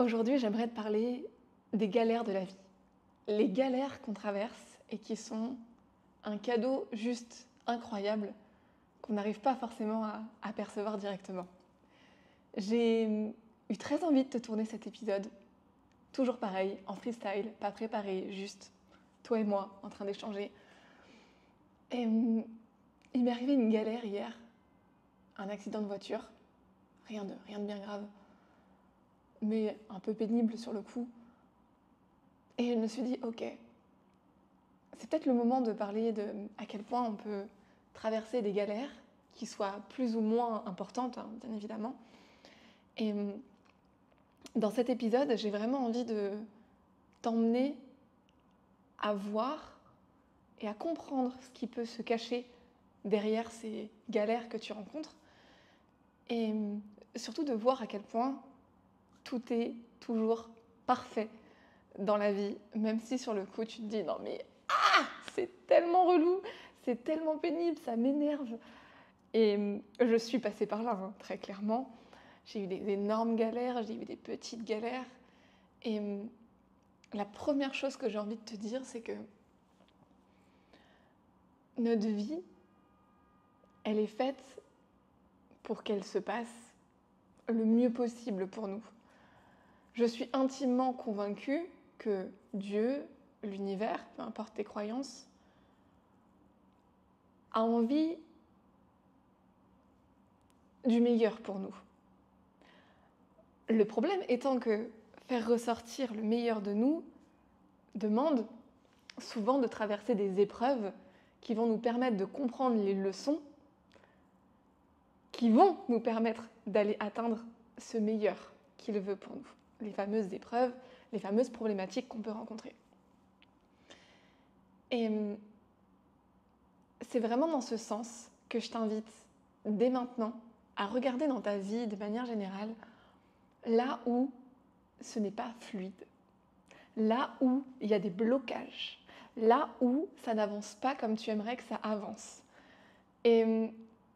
Aujourd'hui, j'aimerais te parler des galères de la vie. Les galères qu'on traverse et qui sont un cadeau juste incroyable qu'on n'arrive pas forcément à percevoir directement. J'ai eu très envie de te tourner cet épisode, toujours pareil, en freestyle, pas préparé, juste toi et moi en train d'échanger. Et il m'est arrivé une galère hier, un accident de voiture, rien de bien grave, mais un peu pénible sur le coup. Et je me suis dit, ok, c'est peut-être le moment de parler de à quel point on peut traverser des galères qui soient plus ou moins importantes, hein, bien évidemment. Et dans cet épisode, j'ai vraiment envie de t'emmener à voir et à comprendre ce qui peut se cacher derrière ces galères que tu rencontres. Et surtout de voir à quel point tout est toujours parfait dans la vie, même si sur le coup tu te dis non mais c'est tellement relou, c'est tellement pénible, ça m'énerve. Et je suis passée par là, hein, très clairement. J'ai eu des énormes galères, j'ai eu des petites galères. Et la première chose que j'ai envie de te dire, c'est que notre vie, elle est faite pour qu'elle se passe le mieux possible pour nous. Je suis intimement convaincue que Dieu, l'univers, peu importe tes croyances, a envie du meilleur pour nous. Le problème étant que faire ressortir le meilleur de nous demande souvent de traverser des épreuves qui vont nous permettre de comprendre les leçons qui vont nous permettre d'aller atteindre ce meilleur qu'il veut pour nous. Les fameuses épreuves, les fameuses problématiques qu'on peut rencontrer. Et c'est vraiment dans ce sens que je t'invite dès maintenant à regarder dans ta vie de manière générale là où ce n'est pas fluide, là où il y a des blocages, là où ça n'avance pas comme tu aimerais que ça avance. Et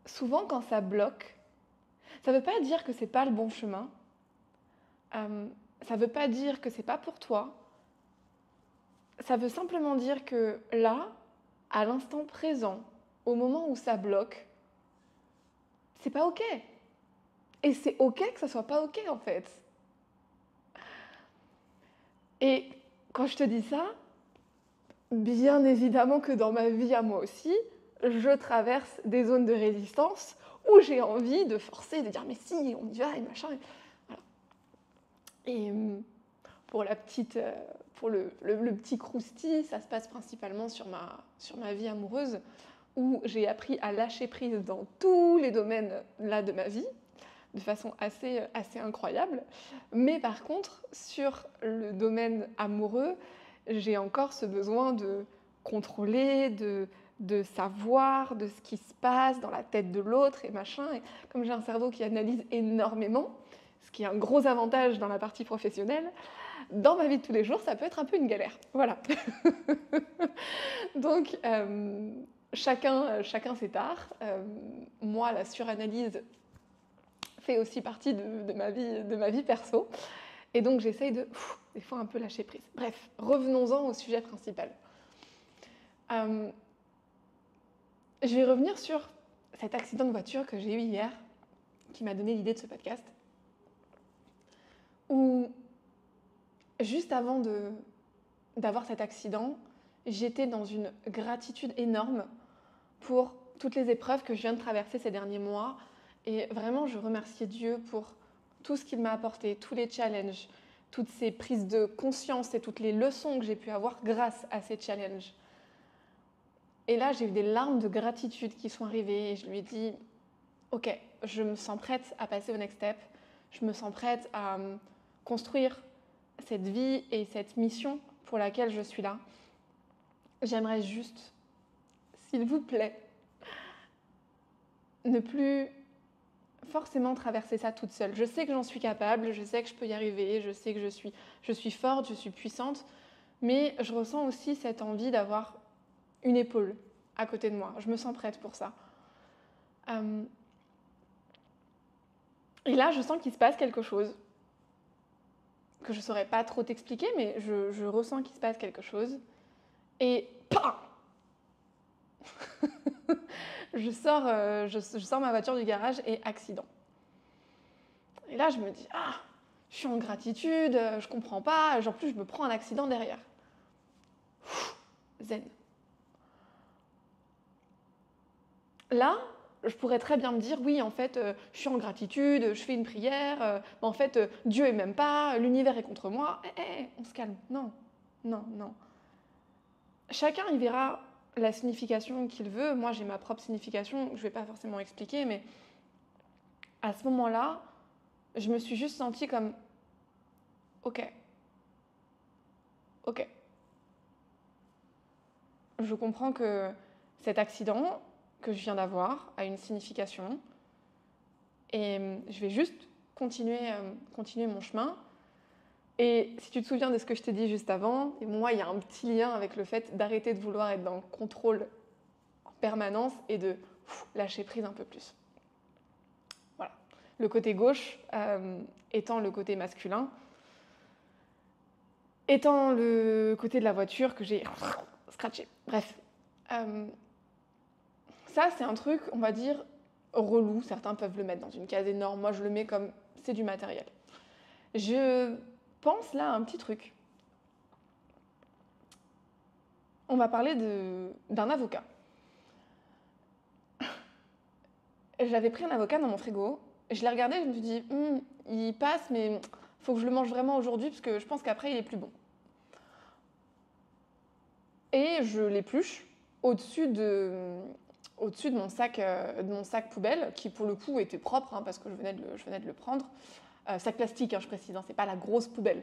souvent quand ça bloque, ça ne veut pas dire que c'est pas le bon chemin, ça ne veut pas dire que c'est pas pour toi, ça veut simplement dire que là, à l'instant présent, au moment où ça bloque, c'est pas ok. Et c'est ok que ça soit pas ok en fait. Et quand je te dis ça, bien évidemment que dans ma vie à moi aussi, je traverse des zones de résistance où j'ai envie de forcer, de dire mais si, on y va et machin. Voilà. Et pour le petit croustille, ça se passe principalement sur ma vie amoureuse où j'ai appris à lâcher prise dans tous les domaines là de ma vie de façon assez incroyable. Mais par contre, sur le domaine amoureux, j'ai encore ce besoin de contrôler, de savoir de ce qui se passe dans la tête de l'autre et machin. Et comme j'ai un cerveau qui analyse énormément, ce qui est un gros avantage dans la partie professionnelle, dans ma vie de tous les jours, ça peut être un peu une galère. Voilà. Donc, chacun ses arts. Moi, la suranalyse fait aussi partie de ma vie perso. Et donc, j'essaye de, des fois, un peu lâcher prise. Bref, revenons-en au sujet principal. Je vais revenir sur cet accident de voiture que j'ai eu hier, qui m'a donné l'idée de ce podcast, où, juste avant d'avoir cet accident, j'étais dans une gratitude énorme pour toutes les épreuves que je viens de traverser ces derniers mois. Et vraiment, je remerciais Dieu pour tout ce qu'il m'a apporté, tous les challenges, toutes ces prises de conscience et toutes les leçons que j'ai pu avoir grâce à ces challenges. Et là, j'ai eu des larmes de gratitude qui sont arrivées et je lui ai dit « Ok, je me sens prête à passer au next step, je me sens prête à construire cette vie et cette mission pour laquelle je suis là. J'aimerais juste, s'il vous plaît, ne plus forcément traverser ça toute seule. Je sais que j'en suis capable, je sais que je peux y arriver, je sais que je suis forte, je suis puissante, mais je ressens aussi cette envie d'avoir une épaule à côté de moi. Je me sens prête pour ça. Et là, je sens qu'il se passe quelque chose que je saurais pas trop t'expliquer, mais je ressens qu'il se passe quelque chose. Et PAM je sors ma voiture du garage et accident. Et là, je me dis, ah, je suis en gratitude, je comprends pas, en plus, je me prends un accident derrière. Zen. Là, je pourrais très bien me dire, oui, en fait, je suis en gratitude, je fais une prière, en fait, Dieu m'aime pas, l'univers est contre moi. On se calme. Non, non, non. Chacun y verra la signification qu'il veut. Moi, j'ai ma propre signification, je vais pas forcément expliquer, mais à ce moment-là, je me suis juste sentie comme, ok, ok. Je comprends que cet accident que je viens d'avoir a une signification et je vais juste continuer mon chemin. Et si tu te souviens de ce que je t'ai dit juste avant, et moi, il y a un petit lien avec le fait d'arrêter de vouloir être dans le contrôle en permanence et de lâcher prise un peu plus. Voilà. Le côté gauche étant le côté masculin, étant le côté de la voiture que j'ai scratché. Bref. Ça, c'est un truc, on va dire, relou. Certains peuvent le mettre dans une case énorme. Moi, je le mets comme c'est du matériel. Je pense là à un petit truc. On va parler d'un avocat. J'avais pris un avocat dans mon frigo. Je l'ai regardé, je me suis dit, il passe, mais il faut que je le mange vraiment aujourd'hui parce que je pense qu'après, il est plus bon. Et je l'épluche au-dessus de mon sac poubelle, qui pour le coup était propre, hein, parce que je venais de le prendre. Sac plastique, hein, je précise, hein, c'est pas la grosse poubelle.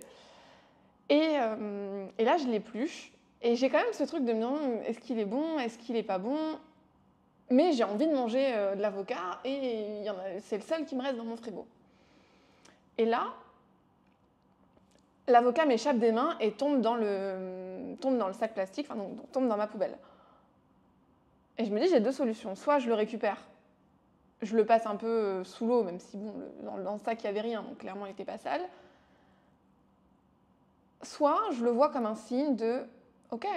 Et là, je l'épluche. Et j'ai quand même ce truc de me dire, est-ce qu'il est bon, est-ce qu'il est pas bon? Mais j'ai envie de manger de l'avocat et c'est le seul qui me reste dans mon frigo. Et là, l'avocat m'échappe des mains et tombe dans le sac plastique, enfin donc, tombe dans ma poubelle. Et je me dis, j'ai deux solutions. Soit je le récupère, je le passe un peu sous l'eau, même si bon, dans le sac, il n'y avait rien, donc clairement, il n'était pas sale. Soit je le vois comme un signe de, ok,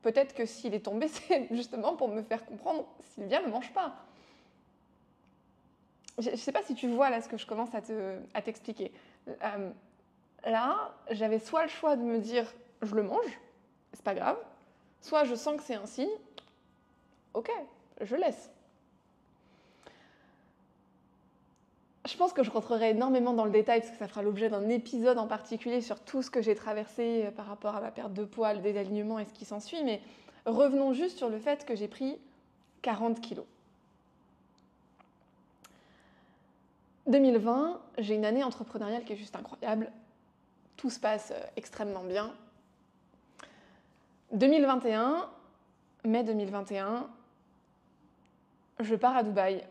peut-être que s'il est tombé, c'est justement pour me faire comprendre, Sylvia ne mange pas. Je ne sais pas si tu vois là ce que je commence à t'expliquer. Là, j'avais soit le choix de me dire, je le mange, c'est pas grave, soit je sens que c'est un signe, ok, je laisse. Je pense que je rentrerai énormément dans le détail parce que ça fera l'objet d'un épisode en particulier sur tout ce que j'ai traversé par rapport à ma perte de poids, le désalignement et ce qui s'ensuit, mais revenons juste sur le fait que j'ai pris 40 kilos. 2020, j'ai une année entrepreneuriale qui est juste incroyable. Tout se passe extrêmement bien. 2021, mai 2021, je pars à Dubaï.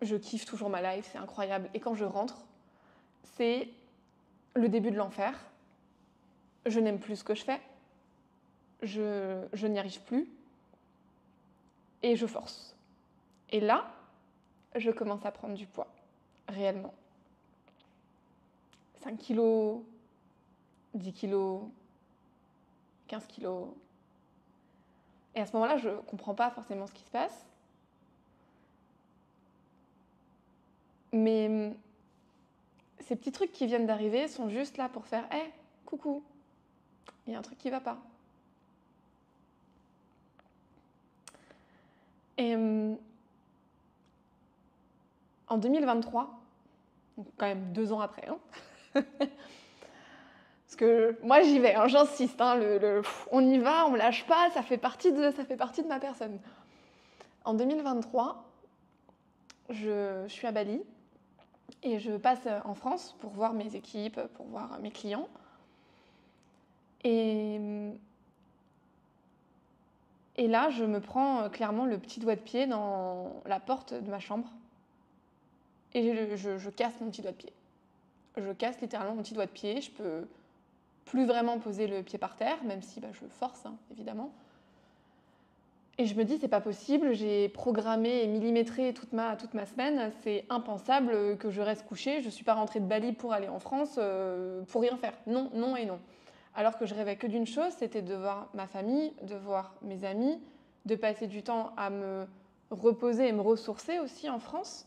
Je kiffe toujours ma life, c'est incroyable. Et quand je rentre, c'est le début de l'enfer. Je n'aime plus ce que je fais. Je n'y arrive plus. Et je force. Et là, je commence à prendre du poids, réellement. 5 kilos, 10 kilos, 15 kilos. Et à ce moment-là, je ne comprends pas forcément ce qui se passe. Mais ces petits trucs qui viennent d'arriver sont juste là pour faire « Hey, coucou, il y a un truc qui ne va pas. » Et en 2023, donc quand même 2 ans après, hein, parce que moi j'y vais, hein, j'insiste, hein, on y va, on ne lâche pas, ça fait partie de ma personne. En 2023, je suis à Bali et je passe en France pour voir mes équipes, pour voir mes clients. Et là, je me prends clairement le petit doigt de pied dans la porte de ma chambre et je casse mon petit doigt de pied. Je casse littéralement mon petit doigt de pied, je peux plus vraiment poser le pied par terre, même si je force, hein, évidemment. Et je me dis, c'est pas possible, j'ai programmé et millimétré toute ma semaine, c'est impensable que je reste couchée, je suis pas rentrée de Bali pour aller en France pour rien faire. Non, non et non. Alors que je rêvais que d'une chose, c'était de voir ma famille, de voir mes amis, de passer du temps à me reposer et me ressourcer aussi en France.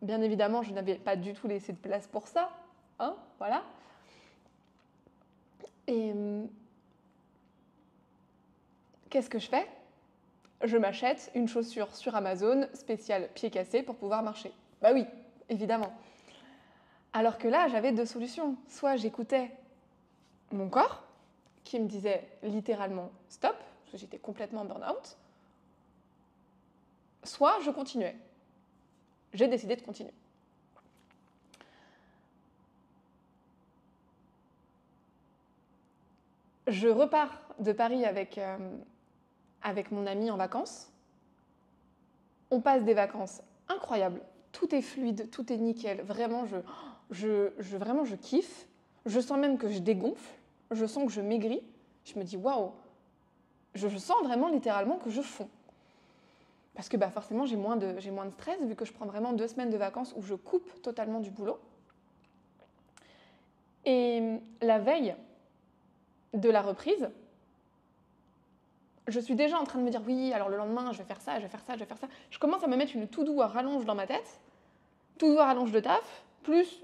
Bien évidemment, je n'avais pas du tout laissé de place pour ça, hein, voilà. Et qu'est-ce que je fais? Je m'achète une chaussure sur Amazon spéciale pied cassé pour pouvoir marcher. Bah oui, évidemment. Alors que là, j'avais deux solutions. Soit j'écoutais mon corps, qui me disait littéralement stop, parce que j'étais complètement burn-out, soit je continuais. J'ai décidé de continuer. Je repars de Paris avec mon ami en vacances. On passe des vacances incroyables. Tout est fluide, tout est nickel. Vraiment, je kiffe. Je sens même que je dégonfle. Je sens que je maigris. Je me dis, waouh, je sens vraiment littéralement que je fonds. Parce que forcément, j'ai moins de stress vu que je prends vraiment 2 semaines de vacances où je coupe totalement du boulot. Et la veille de la reprise, je suis déjà en train de me dire oui, alors le lendemain, je vais faire ça, je vais faire ça, je vais faire ça. Je commence à me mettre une to-do à rallonge dans ma tête, to-do à rallonge de taf, plus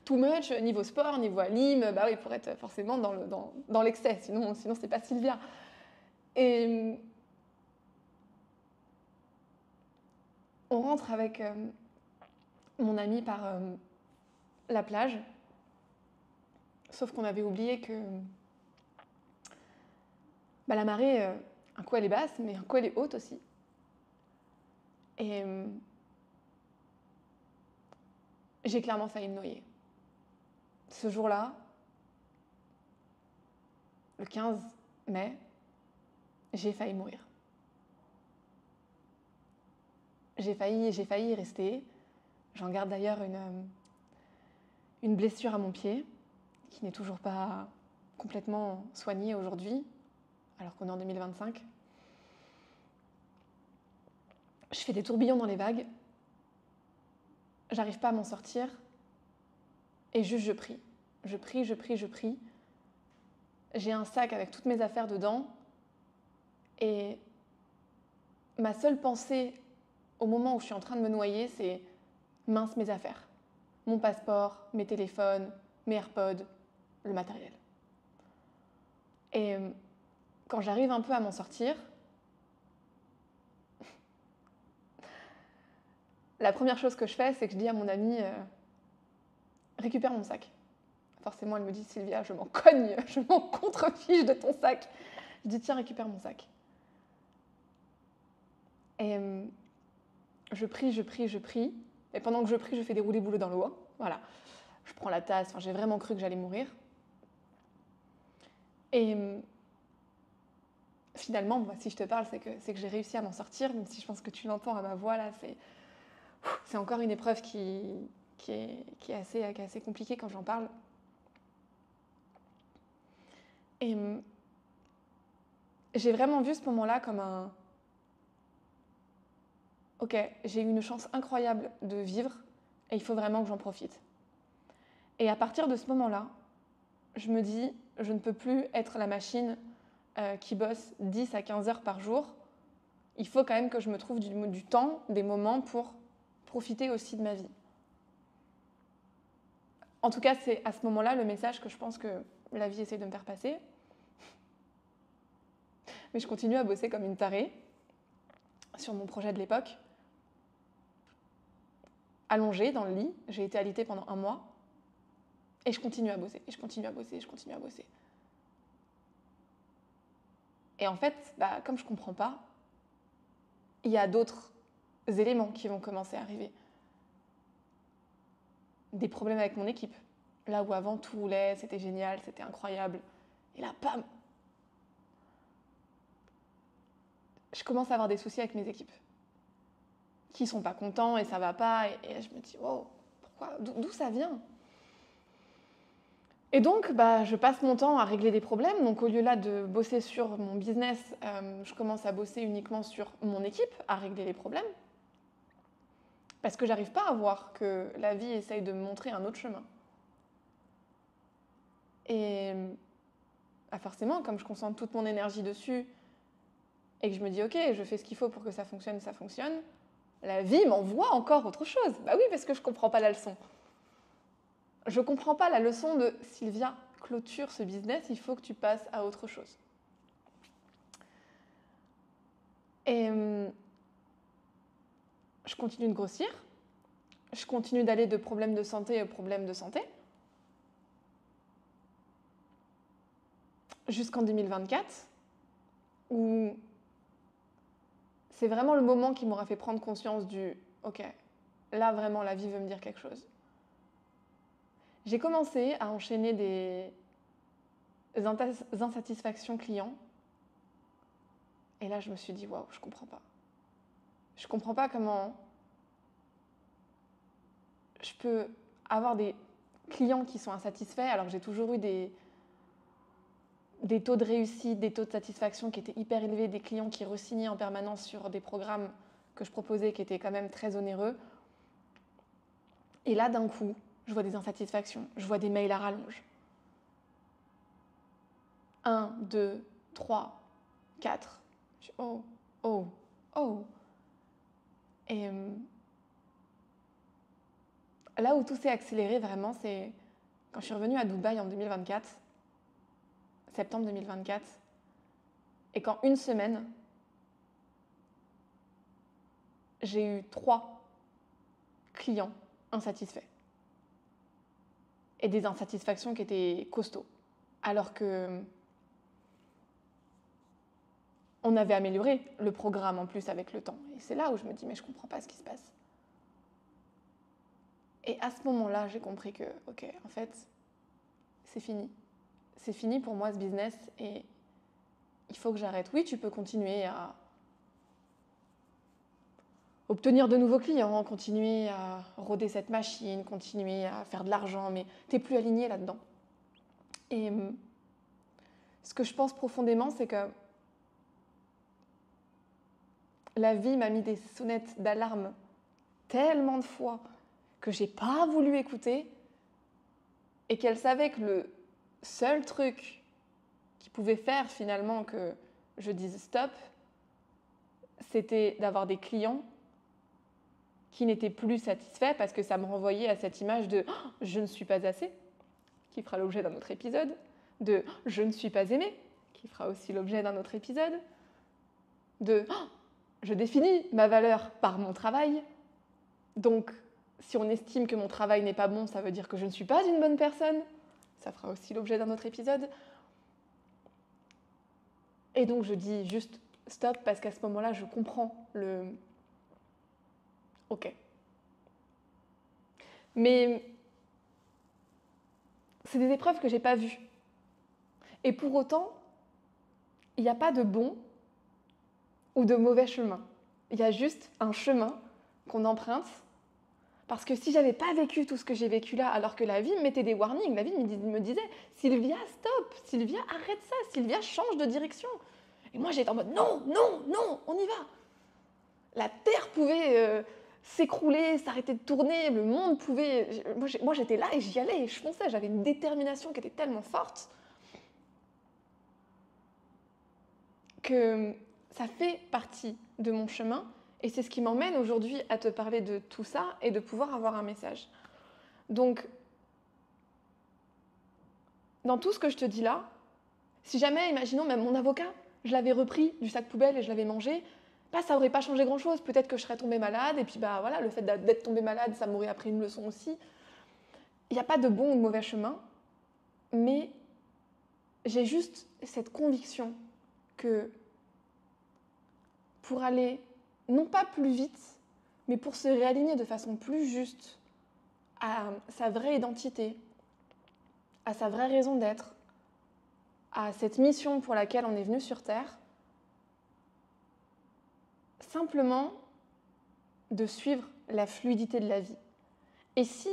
too much niveau sport, niveau alim, bah oui, pour être forcément dans l'excès, sinon c'est pas Sylvia. Et on rentre avec mon ami par la plage, sauf qu'on avait oublié que la marée, un coup elle est basse, mais un coup elle est haute aussi. Et j'ai clairement failli me noyer. Ce jour-là, le 15 mai, j'ai failli mourir. J'ai failli y rester. J'en garde d'ailleurs une blessure à mon pied, qui n'est toujours pas complètement soignée aujourd'hui, alors qu'on est en 2025. Je fais des tourbillons dans les vagues. J'arrive pas à m'en sortir. Et juste je prie. Je prie, je prie, je prie. J'ai un sac avec toutes mes affaires dedans. Et ma seule pensée au moment où je suis en train de me noyer, c'est mince mes affaires. Mon passeport, mes téléphones, mes AirPods, le matériel. Et quand j'arrive un peu à m'en sortir, la première chose que je fais, c'est que je dis à mon amie récupère mon sac. Forcément, elle me dit Sylvia, je m'en cogne, je m'en contrefiche de ton sac. Je dis tiens, récupère mon sac. Et je prie, je prie, je prie. Et pendant que je prie, je fais des roulés-boules dans l'eau. Voilà. Je prends la tasse, j'ai vraiment cru que j'allais mourir. Et finalement, si je te parle, c'est que j'ai réussi à m'en sortir, même si je pense que tu l'entends à ma voix là, c'est encore une épreuve qui est assez compliquée quand j'en parle. Et j'ai vraiment vu ce moment-là comme un... Ok, j'ai eu une chance incroyable de vivre et il faut vraiment que j'en profite. Et à partir de ce moment-là, je me dis, je ne peux plus être la machine qui bosse 10 à 15 heures par jour. Il faut quand même que je me trouve du temps, des moments pour profiter aussi de ma vie. En tout cas, c'est à ce moment-là le message que je pense que la vie essaie de me faire passer. Mais je continue à bosser comme une tarée sur mon projet de l'époque. Allongée dans le lit, j'ai été alitée pendant 1 mois. Et je continue à bosser, et je continue à bosser, et je continue à bosser. Et en fait, comme je ne comprends pas, il y a d'autres éléments qui vont commencer à arriver. Des problèmes avec mon équipe. Là où avant tout roulait, c'était génial, c'était incroyable. Et là, bam, je commence à avoir des soucis avec mes équipes. Qui sont pas contents et ça va pas. Et je me dis, wow, pourquoi ? D'où ça vient ? Et donc, je passe mon temps à régler des problèmes. Donc, au lieu là de bosser sur mon business, je commence à bosser uniquement sur mon équipe, à régler les problèmes. Parce que j'arrive pas à voir que la vie essaye de me montrer un autre chemin. Et forcément, comme je concentre toute mon énergie dessus et que je me dis, ok, je fais ce qu'il faut pour que ça fonctionne, la vie m'envoie encore autre chose. Bah oui, parce que je comprends pas la leçon. Je comprends pas la leçon de Sylvia, clôture ce business, il faut que tu passes à autre chose. Et je continue de grossir, je continue d'aller de problème de santé à problème de santé, jusqu'en 2024, où c'est vraiment le moment qui m'aura fait prendre conscience du « Ok, là vraiment la vie veut me dire quelque chose ». J'ai commencé à enchaîner des insatisfactions clients. Et là, je me suis dit « Waouh, je comprends pas. Je comprends pas comment je peux avoir des clients qui sont insatisfaits alors que j'ai toujours eu des taux de réussite, des taux de satisfaction qui étaient hyper élevés, des clients qui re-signaient en permanence sur des programmes que je proposais qui étaient quand même très onéreux. Et là, d'un coup, je vois des insatisfactions, je vois des mails à rallonge. 1, 2, 3, 4. Oh, oh, oh. Et là où tout s'est accéléré vraiment, c'est quand je suis revenue à Dubaï en 2024, septembre 2024, et qu'en une semaine, j'ai eu 3 clients insatisfaits. Et des insatisfactions qui étaient costauds. Alors que on avait amélioré le programme en plus avec le temps. Et c'est là où je me dis, mais je comprends pas ce qui se passe. Et à ce moment-là, j'ai compris que, ok, en fait, c'est fini. C'est fini pour moi ce business et il faut que j'arrête. Oui, tu peux continuer à obtenir de nouveaux clients, continuer à rôder cette machine, continuer à faire de l'argent, mais tu n'es plus aligné là-dedans. Et ce que je pense profondément, c'est que la vie m'a mis des sonnettes d'alarme tellement de fois que j'ai pas voulu écouter et qu'elle savait que le seul truc qui pouvait faire finalement que je dise stop, c'était d'avoir des clients qui n'étaient plus satisfaits parce que ça me renvoyait à cette image de oh, je ne suis pas assez, qui fera l'objet d'un autre épisode, de je ne suis pas aimée, qui fera aussi l'objet d'un autre épisode, de oh, je définis ma valeur par mon travail, donc si on estime que mon travail n'est pas bon, ça veut dire que je ne suis pas une bonne personne, ça fera aussi l'objet d'un autre épisode. Et donc je dis juste stop parce qu'à ce moment-là, je comprends le ok. Mais c'est des épreuves que j'ai pas vues. Et pour autant, il n'y a pas de bon ou de mauvais chemin. Il y a juste un chemin qu'on emprunte. Parce que si j'avais pas vécu tout ce que j'ai vécu là, alors que la vie me mettait des warnings, la vie me disait Sylvia, stop, Sylvia, arrête ça, Sylvia, change de direction. Et moi j'étais en mode non, non, non, on y va. La terre pouvait s'écrouler, s'arrêter de tourner, le monde pouvait. Moi j'étais là et j'y allais et je fonçais, j'avais une détermination qui était tellement forte que ça fait partie de mon chemin. Et c'est ce qui m'emmène aujourd'hui à te parler de tout ça et de pouvoir avoir un message. Donc, dans tout ce que je te dis là, si jamais, imaginons même mon avocat, je l'avais repris du sac poubelle et je l'avais mangé, ça n'aurait pas changé grand-chose. Peut-être que je serais tombée malade et puis voilà, le fait d'être tombée malade, ça m'aurait appris une leçon aussi. Il n'y a pas de bon ou de mauvais chemin, mais j'ai juste cette conviction que pour aller non pas plus vite, mais pour se réaligner de façon plus juste à sa vraie identité, à sa vraie raison d'être, à cette mission pour laquelle on est venu sur Terre, simplement de suivre la fluidité de la vie. Et si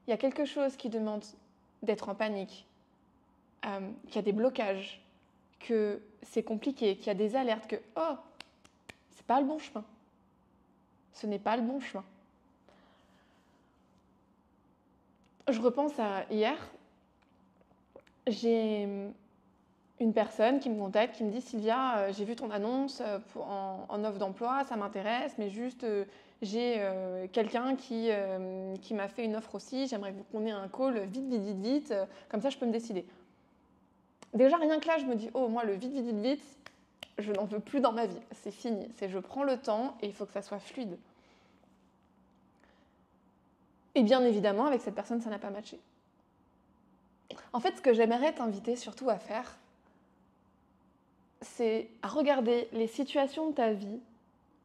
il y a quelque chose qui demande d'être en panique, qu'il y a des blocages, que c'est compliqué, qu'il y a des alertes, que oh, c'est pas le bon chemin. Ce n'est pas le bon chemin. Je repense à hier, j'ai une personne qui me contacte, qui me dit « Sylvia, j'ai vu ton annonce en offre d'emploi, ça m'intéresse, mais juste j'ai quelqu'un qui m'a fait une offre aussi, j'aimerais qu'on ait un call vite, comme ça je peux me décider. » Déjà rien que là, je me dis « Oh, moi le vite, je n'en veux plus dans ma vie, c'est fini, c'est je prends le temps et il faut que ça soit fluide. » Et bien évidemment, avec cette personne, ça n'a pas matché. En fait, ce que j'aimerais t'inviter surtout à faire, c'est à regarder les situations de ta vie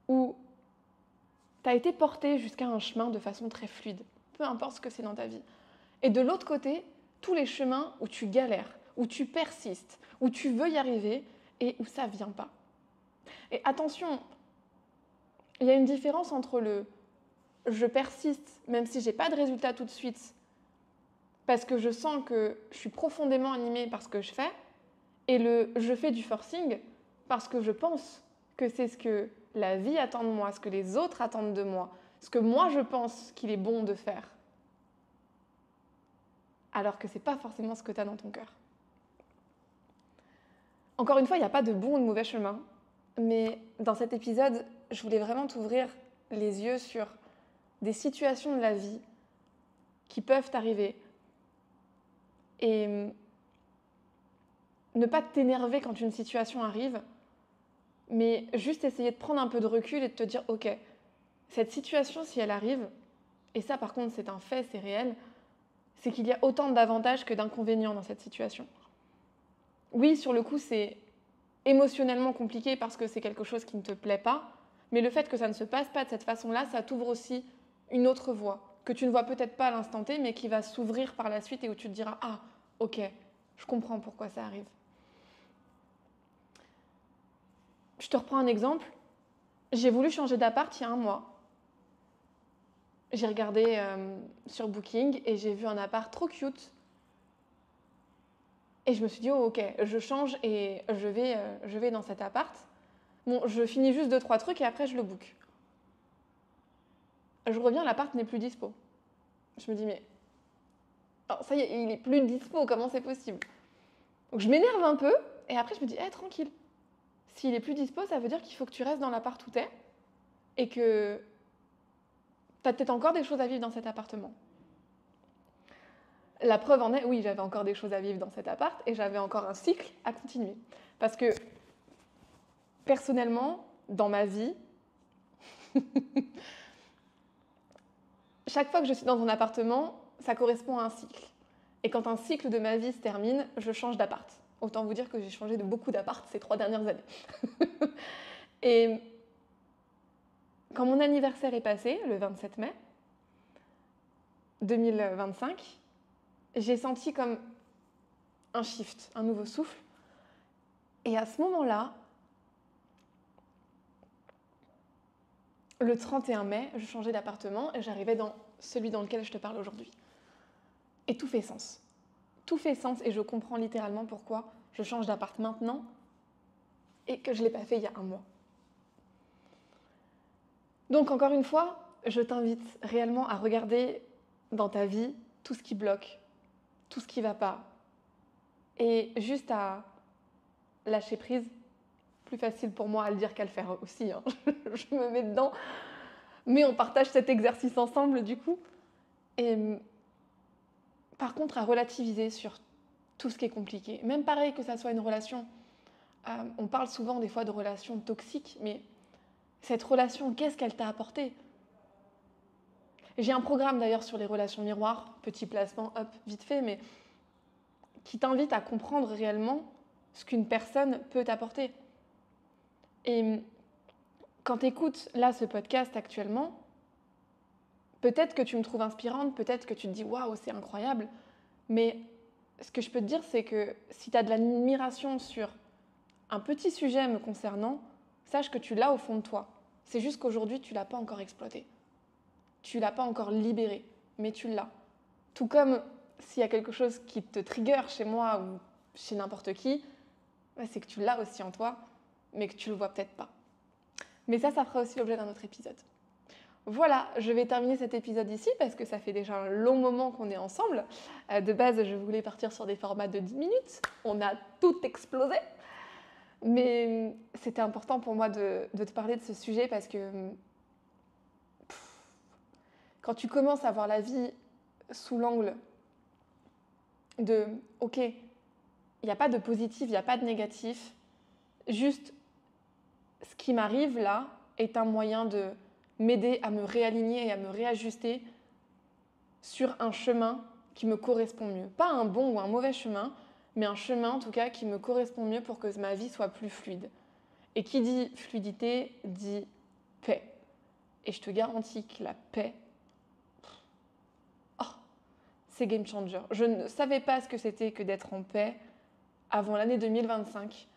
où tu as été porté jusqu'à un chemin de façon très fluide, peu importe ce que c'est dans ta vie. Et de l'autre côté, tous les chemins où tu galères, où tu persistes, où tu veux y arriver et où ça ne vient pas. Et attention, il y a une différence entre le « je persiste même si je n'ai pas de résultat tout de suite » parce que je sens que je suis profondément animée par ce que je fais, et le « je fais du forcing » parce que je pense que c'est ce que la vie attend de moi, ce que les autres attendent de moi, ce que moi je pense qu'il est bon de faire, alors que ce n'est pas forcément ce que tu as dans ton cœur. Encore une fois, il n'y a pas de bon ou de mauvais chemin, mais dans cet épisode, je voulais vraiment t'ouvrir les yeux sur des situations de la vie qui peuvent t'arriver et ne pas t'énerver quand une situation arrive, mais juste essayer de prendre un peu de recul et de te dire « Ok, cette situation, si elle arrive, et ça par contre c'est un fait, c'est réel, c'est qu'il y a autant d'avantages que d'inconvénients dans cette situation. » Oui, sur le coup, c'est émotionnellement compliqué parce que c'est quelque chose qui ne te plaît pas, mais le fait que ça ne se passe pas de cette façon-là, ça t'ouvre aussi une autre voie, que tu ne vois peut-être pas à l'instant T, mais qui va s'ouvrir par la suite et où tu te diras « Ah, ok, je comprends pourquoi ça arrive. » Je te reprends un exemple. J'ai voulu changer d'appart il y a un mois. J'ai regardé sur Booking et j'ai vu un appart trop cute. Et je me suis dit, oh ok, je change et je vais dans cet appart. Bon, je finis juste 2-3 trucs et après je le book. Je reviens, l'appart n'est plus dispo. Je me dis, mais alors, ça y est, il est plus dispo, comment c'est possible? Donc je m'énerve un peu et après je me dis, tranquille. S'il est plus dispo, ça veut dire qu'il faut que tu restes dans l'appart où t'es et que t'as peut-être encore des choses à vivre dans cet appartement. La preuve en est, oui, j'avais encore des choses à vivre dans cet appart et j'avais encore un cycle à continuer. Parce que, personnellement, dans ma vie, chaque fois que je suis dans un appartement, ça correspond à un cycle. Et quand un cycle de ma vie se termine, je change d'appart. Autant vous dire que j'ai changé de beaucoup d'appart ces 3 dernières années. Et quand mon anniversaire est passé, le 27 mai 2025, j'ai senti comme un shift, un nouveau souffle. Et à ce moment-là, le 31 mai, je changeais d'appartement et j'arrivais dans celui dans lequel je te parle aujourd'hui. Et tout fait sens. Tout fait sens et je comprends littéralement pourquoi je change d'appart maintenant et que je ne l'ai pas fait il y a un mois. Donc encore une fois, je t'invite réellement à regarder dans ta vie tout ce qui bloque, tout ce qui ne va pas, et juste à lâcher prise. Plus facile pour moi à le dire qu'à le faire aussi, hein. Je me mets dedans, mais on partage cet exercice ensemble du coup. Et par contre, à relativiser sur tout ce qui est compliqué. Même pareil que ça soit une relation, on parle souvent des fois de relations toxiques, mais cette relation, qu'est-ce qu'elle t'a apporté? J'ai un programme d'ailleurs sur les relations miroirs, petit placement, hop, vite fait, mais qui t'invite à comprendre réellement ce qu'une personne peut t'apporter. Et quand tu écoutes là ce podcast actuellement, peut-être que tu me trouves inspirante, peut-être que tu te dis « Waouh, c'est incroyable », mais ce que je peux te dire, c'est que si tu as de l'admiration sur un petit sujet me concernant, sache que tu l'as au fond de toi. C'est juste qu'aujourd'hui, tu ne l'as pas encore exploité. Tu ne l'as pas encore libéré, mais tu l'as. Tout comme s'il y a quelque chose qui te trigger chez moi ou chez n'importe qui, c'est que tu l'as aussi en toi, mais que tu le vois peut-être pas. Mais ça fera aussi l'objet d'un autre épisode. Voilà, je vais terminer cet épisode ici parce que ça fait déjà un long moment qu'on est ensemble. De base, je voulais partir sur des formats de 10 minutes. On a tout explosé. Mais c'était important pour moi de te parler de ce sujet parce que quand tu commences à voir la vie sous l'angle de « ok, il n'y a pas de positif, il n'y a pas de négatif, juste ce qui m'arrive là est un moyen de m'aider à me réaligner et à me réajuster sur un chemin qui me correspond mieux. Pas un bon ou un mauvais chemin, mais un chemin en tout cas qui me correspond mieux pour que ma vie soit plus fluide. Et qui dit fluidité dit paix. Et je te garantis que la paix, c'est game changer. Je ne savais pas ce que c'était que d'être en paix avant l'année 2025.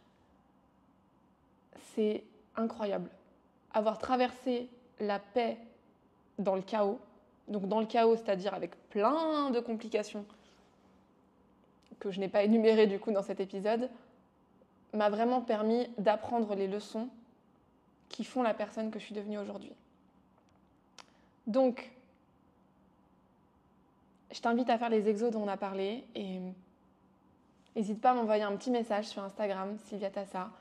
C'est incroyable. Avoir traversé la paix dans le chaos, donc dans le chaos, c'est-à-dire avec plein de complications que je n'ai pas énumérées du coup dans cet épisode, m'a vraiment permis d'apprendre les leçons qui font la personne que je suis devenue aujourd'hui. Donc, je t'invite à faire les exos dont on a parlé et n'hésite pas à m'envoyer un petit message sur Instagram, Sylvia Tassa.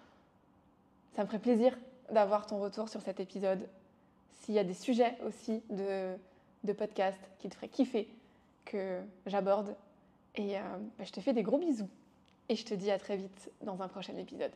Ça me ferait plaisir d'avoir ton retour sur cet épisode. S'il y a des sujets aussi de podcast qui te feraient kiffer que j'aborde. Et je te fais des gros bisous. Et je te dis à très vite dans un prochain épisode.